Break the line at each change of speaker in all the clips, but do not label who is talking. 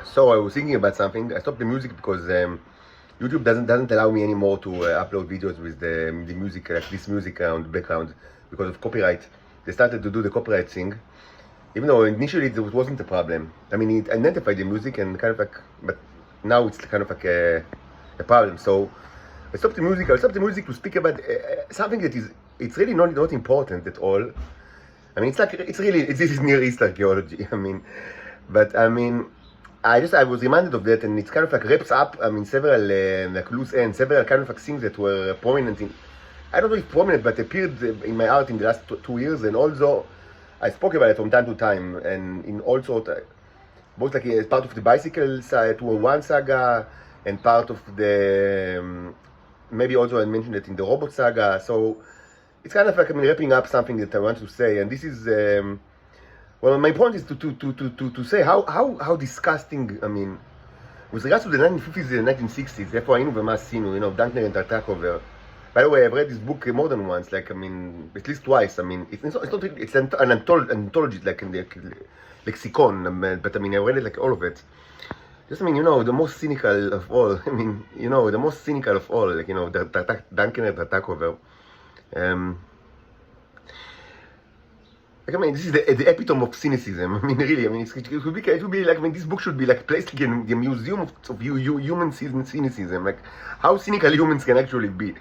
So I was thinking about something. I stopped the music because YouTube doesn't allow me anymore to upload videos with the music, like this music on the background, because of copyright. They started to do the copyright thing, even though initially it wasn't a problem. I mean, it identified the music and kind of like, but now it's kind of like a problem. So I stopped the music. I stopped the music to speak about something that it's really not important at all. I mean, this is Near East archaeology. But I mean, I was reminded of that, and it's kind of like wraps up. I mean, several like loose ends, several kind of like things that were prominent in. I don't know if prominent, but appeared in my art in the last 2 years, and also I spoke about it from time to time, and in all sort, both like as part of the bicycle 201 saga, and part of the maybe also I mentioned it in the robot saga. So it's kind of like wrapping up something that I want to say, and this is well, my point is to say how disgusting. I mean, with regards to the 1950s and 1960s, therefore היינו ומה עשינו, דנקנר and Tartakover. By the way, I've read this book more than once, like, I mean, at least twice. I mean, it's an anthology, like in the lexicon, but I mean, I read it like all of it. Just, I mean, the most cynical of all. I mean, the most cynical of all, like, Duncan and Tartakover. Like, I mean, this is the epitome of cynicism. I mean, really, I mean, it would be like, I mean, this book should be like placed like in the museum of human cynicism. Like, how cynical humans can actually be.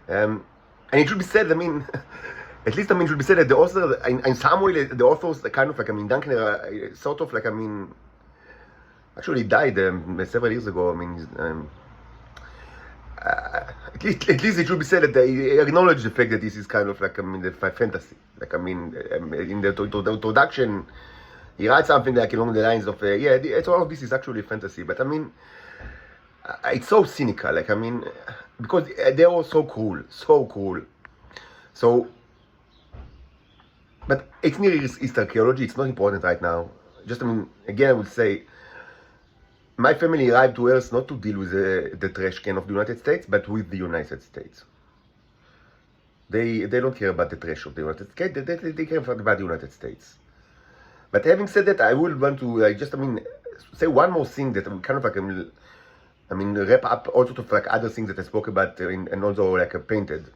And it should be said, I mean, at least, I mean, it should be said that the author, in some way, the authors kind of like, I mean, Duncan, sort of like, I mean, actually died several years ago. I mean, at least it should be said that they acknowledge the fact that this is kind of like, I mean, the fantasy. Like, I mean, in the introduction, he writes something like along the lines of, yeah, all of this is actually fantasy. But I mean, it's so cynical. Like, I mean, because they're all so cruel, so cruel. So, but it's Near East archaeology. It's not important right now. Just, I mean, again, I would say, my family arrived to Earth not to deal with the trash can of the United States, but with the United States. They don't care about the trash of the United States. They care about the United States. But having said that, I would want to say one more thing that I'm kind of like, I mean, wrap up all sorts of like other things that I spoke about and also like painted.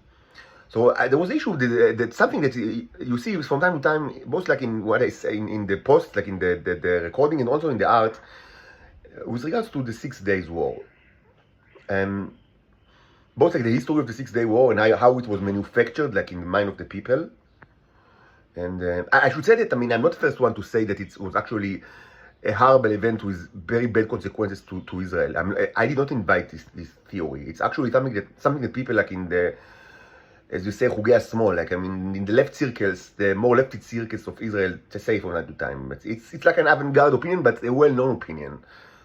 So there was an issue that something that you see from time to time, both like in what I say in the post, like in the recording and also in the art, with regards to the 6 Days War. Both like the history of the 6 Day War and how it was manufactured, like in the mind of the people. And I should say that, I mean, I'm not the first one to say that it was actually a horrible event with very bad consequences to Israel. I did not invite this theory. It's actually something that people like in the, as you say, חוגי השמאל, like, I mean, in the left circles, the more leftist circles of Israel, to say from time to time. But it's like an avant-garde opinion, but a well-known opinion.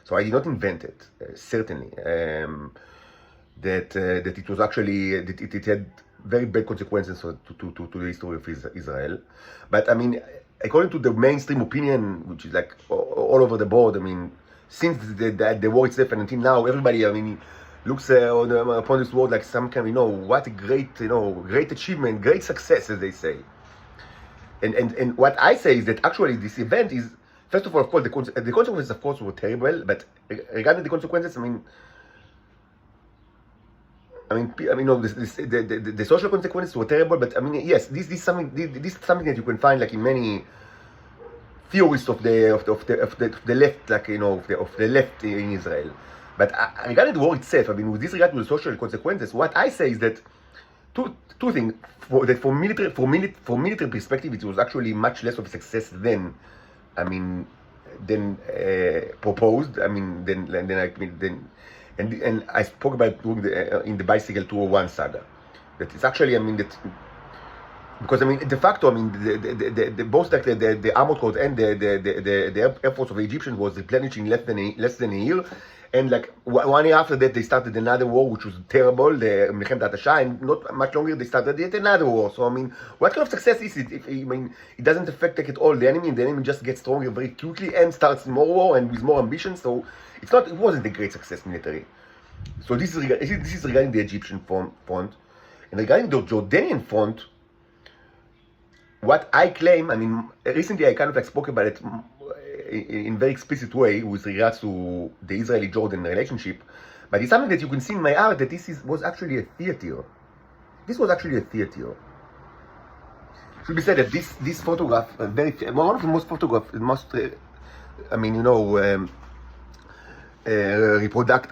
So I did not invent it, certainly. That it was actually, that it had very bad consequences to the history of Israel. But I mean, according to the mainstream opinion, which is like all over the board, I mean, since the war itself and until now, everybody, I mean, looks upon this war like some kind of, what a great, great achievement, great success, as they say. And what I say is that actually this event is, first of all, of course, the consequences, of course, were terrible. But regarding the consequences, I mean, the social consequences were terrible. But I mean, yes, this is something that you can find like in many theorists of the left, like of the left in Israel. But regarding the war itself, I mean, with this regard to the social consequences, what I say is that two things. From military perspective, it was actually much less of a success than proposed. I mean, and I spoke about doing in the bicycle 201 saga. That it's actually, I mean, that because I mean, de facto, I mean, the both like the armored corps and the air force of the Egyptians was replenishing less than a year. And like 1 year after that, they started another war, which was terrible, the Mlechem Hatashah, and not much longer they started yet another war. So I mean, what kind of success is it? If I mean, it doesn't affect like at all the enemy, and the enemy just gets stronger very quickly and starts more war and with more ambition. So it wasn't a great success military. So this is regarding the Egyptian front, and regarding the Jordanian front. What I claim, I mean, recently I kind of like spoke about it in very explicit way with regards to the Israeli-Jordan relationship, but it's something that you can see in my art that was actually a theater. This was actually a theater. Should be said that this photograph, one of the most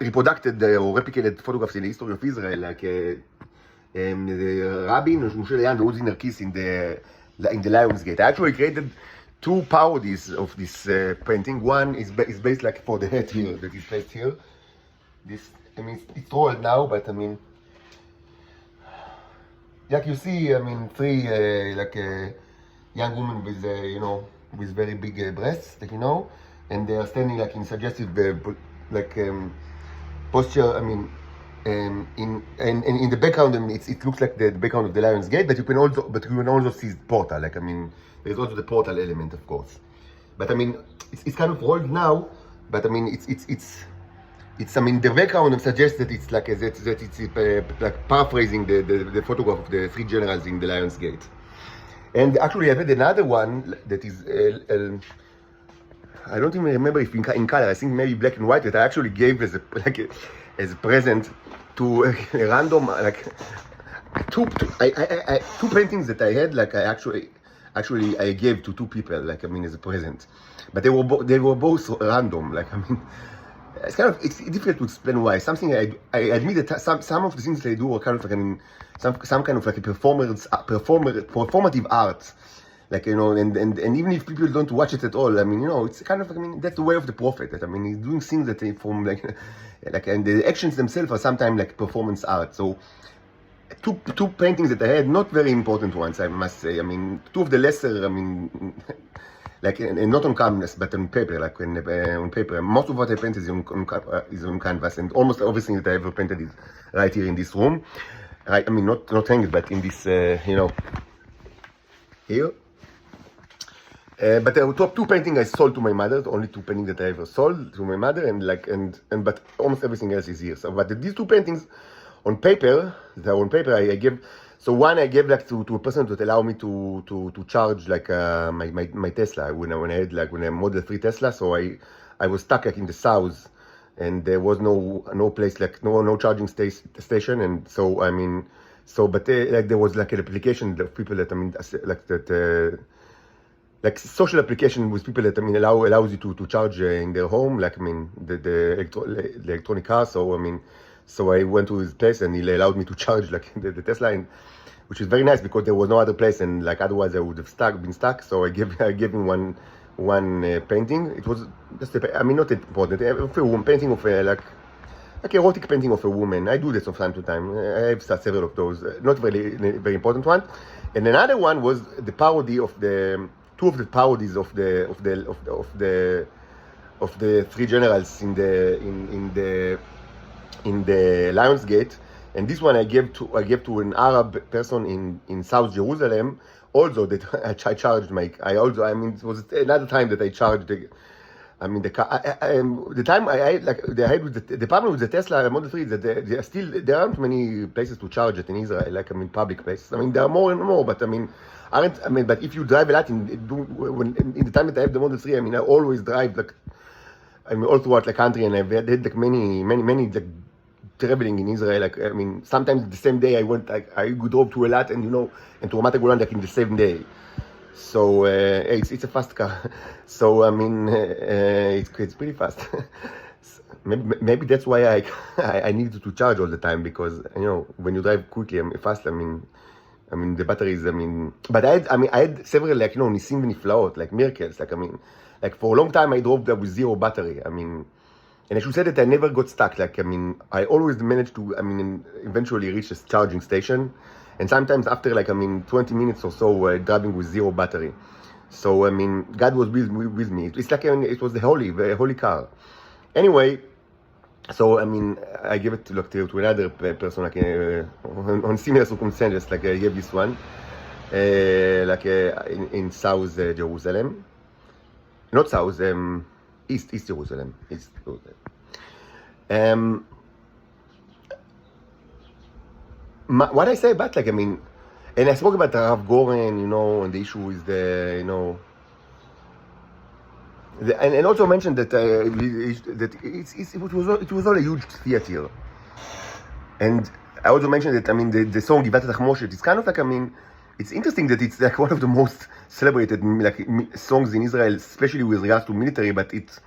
reproducted or replicated photographs in the history of Israel, like Rabin, Moshe Dayan, and Uzi Narkis in the Lion's Gate. I actually created two parodies of this painting. One is based like for the head here, that is placed here. This, I mean, it's rolled now, but I mean, like you see, I mean, three young women with with very big breasts, like, and they are standing like in suggestive posture. I mean, in the background, I mean, it looks like the background of the Lion's Gate, but you can also see the portal. Like, I mean, there's also the portal element, of course. But I mean, it's kind of rolled now. But I mean, it's I mean, the background suggests that it's like like paraphrasing the photograph of the three generals in the Lion's Gate. And actually, I had another one that is I don't even remember if in color. I think maybe black and white, that I actually gave as a present to a random two paintings that I had. Like I actually I gave to two people. Like, I mean, as a present, but they were both random. Like, I mean. It's difficult to explain why. Something I admit that some of the things that I do are kind of like some kind of like a performative art, like, and even if people don't watch it at all, I mean, it's kind of like, I mean, that's the way of the prophet. That, I mean, he's doing things that from and the actions themselves are sometimes like performance art. So two paintings that I had, not very important ones, I must say. I mean, two of the lesser, I mean. Like, and not on canvas, but on paper, like on paper. Most of what I painted is on canvas, and almost everything that I ever painted is right here in this room. Right, I mean, not hanging, but in this, here. But there were two paintings I sold to my mother, the only two paintings that I ever sold to my mother, but almost everything else is here. So, but these two paintings on paper, I gave. So one I gave like to a person to allow me to charge like my Tesla when I had when I Model 3 Tesla. So I was stuck like in the south, and there was no place, like no charging station, and so I mean, but there was like an application of people that, I mean, like that like social application with people that, I mean, allows you to charge in their home, like, I mean, the electronic car. So I mean. So I went to his place and he allowed me to charge like the Tesla, which is very nice because there was no other place, and like otherwise I would have been stuck. So I gave him one painting. It was just I mean, not important. A painting of like erotic painting of a woman. I do this from time to time. I have several of those. Not very important one. And another one was the parody of two of the parodies of the three generals in the Lion's Gate, and this one I gave to an Arab person in South Jerusalem. Also, that I charged I mean, it was another time that I charged the time I had with the problem with the Tesla Model 3 is that there aren't many places to charge it in Israel, like, I mean, public places. I mean, there are more and more, but I mean, but if you drive a lot in the time that I have the Model 3, I mean, I always drive like, I mean, all throughout the country, and I've had like many like traveling in Israel. Like, I mean, sometimes the same day I drove to Eilat and and to Ramat Golan like in the same day. So it's a fast car. So I mean, it's pretty fast. Maybe that's why I needed to charge all the time, because when you drive quickly, fast. I mean the batteries. I mean, but I had several like nisim v'niflaot, like miracles. Like, I mean. Like, for a long time, I drove there with zero battery. I mean, and I should say that I never got stuck. Like, I mean, I always managed to, I mean, eventually reach a charging station. And sometimes after, like, I mean, 20 minutes or so, driving with zero battery. So, I mean, God was with me. It's like, it was the holy car. Anyway, so, I mean, I gave it to another person, like, on similar circumstances, like I gave this one, like, in South Jerusalem. Not South, East Jerusalem. What I say about, like, I mean, and I spoke about Rav Goren, and the issue with the, And also mentioned that it was all a huge theater. And I also mentioned that, I mean, the song Givat Tachmoshet is kind of like, I mean, it's interesting that it's like one of the most celebrated like songs in Israel, especially with regards to military, but it's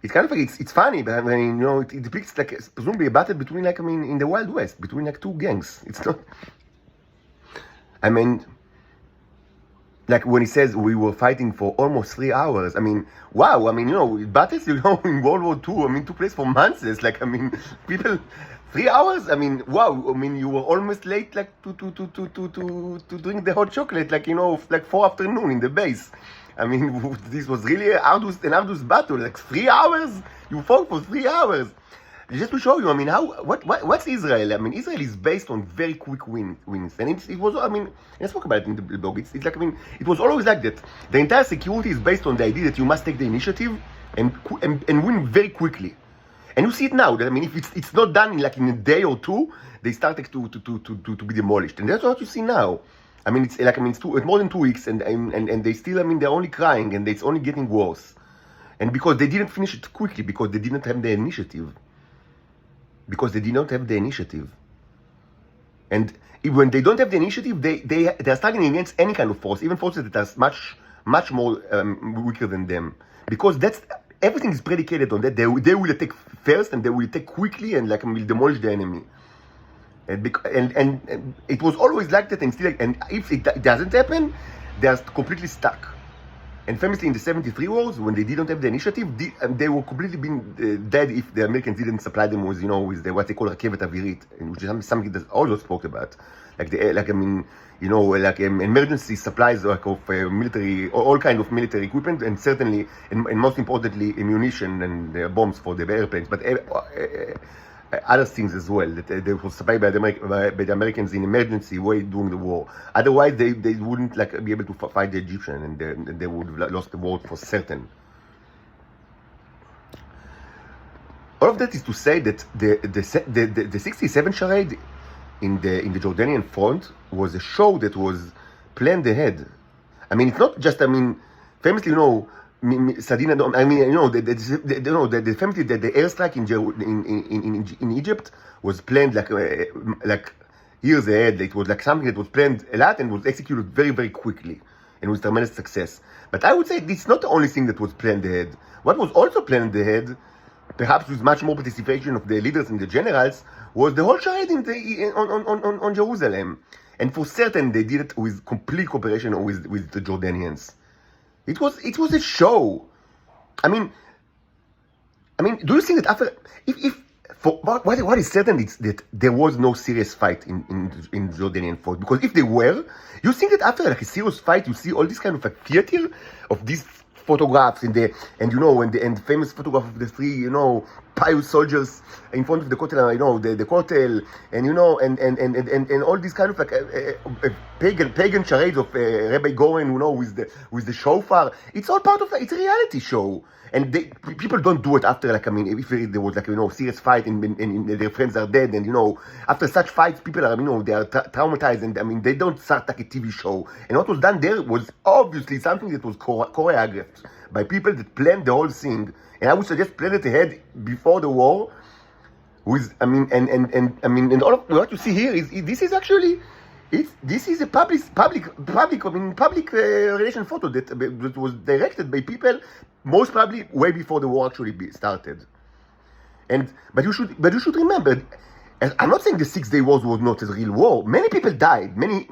kind of like, it's funny, but I mean, you know, it depicts like presumably a battle between, like, I mean, in the Wild West, between like two gangs. It's not, I mean, like when he says we were fighting for almost 3 hours, I mean, wow, I mean, you know, battles, you know, in World War II, I mean, took place for months. It's like, I mean, people, 3 hours, I mean, wow, I mean, you were almost late, like, to drink the hot chocolate, like, you know, like 4 afternoon in the base. I mean, this was really an arduous battle, like 3 hours, you fought for 3 hours. Just to show you, I mean, what's Israel? I mean, Israel is based on very quick wins, and it was, I mean, I spoke about it in the blog. It's like, I mean, it was always like that. The entire security is based on the idea that you must take the initiative and win very quickly. And you see it now. That, I mean, if it's not done in a day or two, they start to be demolished, and that's what you see now. I mean, it's like, I mean, it's more than 2 weeks, and they still, I mean, they're only crying, and it's only getting worse, and because they didn't finish it quickly, because they didn't have the initiative. Because they did not have the initiative. And when they don't have the initiative, they are struggling against any kind of force, even forces that are much more weaker than them. Because everything is predicated on that. They will attack first, and they will attack quickly, and like will demolish the enemy. And it was always like that, and still, and if it doesn't happen, they are completely stuck. And famously in the 73 wars, when they didn't have the initiative, they were completely been dead if the Americans didn't supply them with, you know, with what they call Rakevet Avirit, which is something that also spoke about, like I mean, you know, like emergency supplies like of military, all kind of military equipment, and certainly, and most importantly, ammunition and bombs for the airplanes, but other things as well that they were supplied by the Americans in emergency way during the war. Otherwise, they wouldn't like be able to fight the Egyptian, and they would have lost the war for certain. All of that is to say that the 67 charade in the Jordanian front was a show that was planned ahead. I mean, it's not just, I mean, famously, you know, Sadina, I mean, you know, the famously the airstrike in Egypt was planned like years ahead. It was like something that was planned a lot and was executed very, very quickly, and with tremendous success. But I would say it's not the only thing that was planned ahead. What was also planned ahead, perhaps with much more participation of the leaders and the generals, was the whole charade on Jerusalem. And for certain, they did it with complete cooperation with the Jordanians. It was a show. I mean, do you think that after, what is certain is that there was no serious fight in Jordanian front? Because if there were, you think that after like a serious fight, you see all this kind of like theater of these photographs and you know, and the famous photograph of the 3, you know, pious soldiers in front of the Kotel, you know, the Kotel, and you know, and all these kind of like pagan charades of Rabbi Goren, you know, with the shofar. It's all part of it's a reality show, and people don't do it after, like, I mean, if there was like, you know, serious fight and their friends are dead, and you know, after such fights, people are, you know, they are traumatized, and I mean, they don't start like a TV show. And what was done there was obviously something that was choreographed by people that planned the whole thing. And I would suggest plan it ahead before the war. With, I mean, and all of what you see here is this is actually, this is a public relation photo that was directed by people, most probably way before the war actually started. But you should remember, I'm not saying the 6-day war was not a real war. Many people died. Many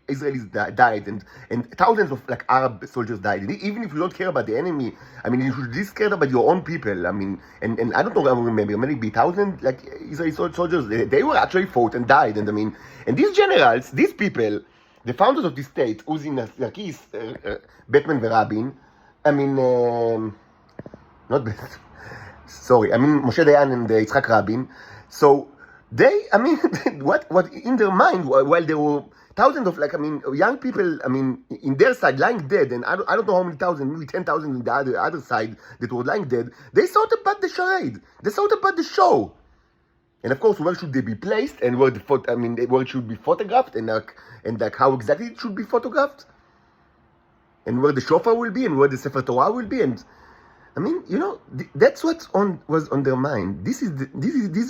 Israelis died, and thousands of like Arab soldiers died. And even if you don't care about the enemy, I mean, you should just care about your own people. I mean, and I don't know, I remember maybe 1,000 like Israeli soldiers. They were actually fought and died. And I mean, and these generals, these people, the founders of this state, Uzi Narkis, Batman Rabin, I mean, not Batman. Sorry, I mean Moshe Dayan and Yitzhak Rabin. So they, I mean, what in their mind, while there were thousands of, like, I mean, young people, I mean, in their side lying dead, and I don't know how many thousand, maybe 10,000 in the other side that were lying dead, they thought about the charade. They thought about the show. And of course, where should they be placed, and where where it should be photographed, and how exactly it should be photographed, and where the shofar will be, and where the Sefer Torah will be, and I mean, you know, that's what was on their mind. This is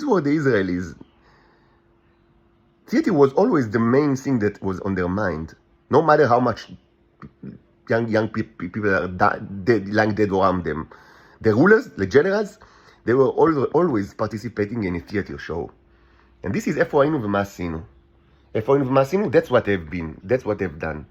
what the Israelis. Theater was always the main thing that was on their mind. No matter how much young people are lying dead around them. The rulers, the generals, they were always participating in a theater show. And this is Efoinu v'Masinu. Efoinu v'Masinu, that's what they've been. That's what they've done.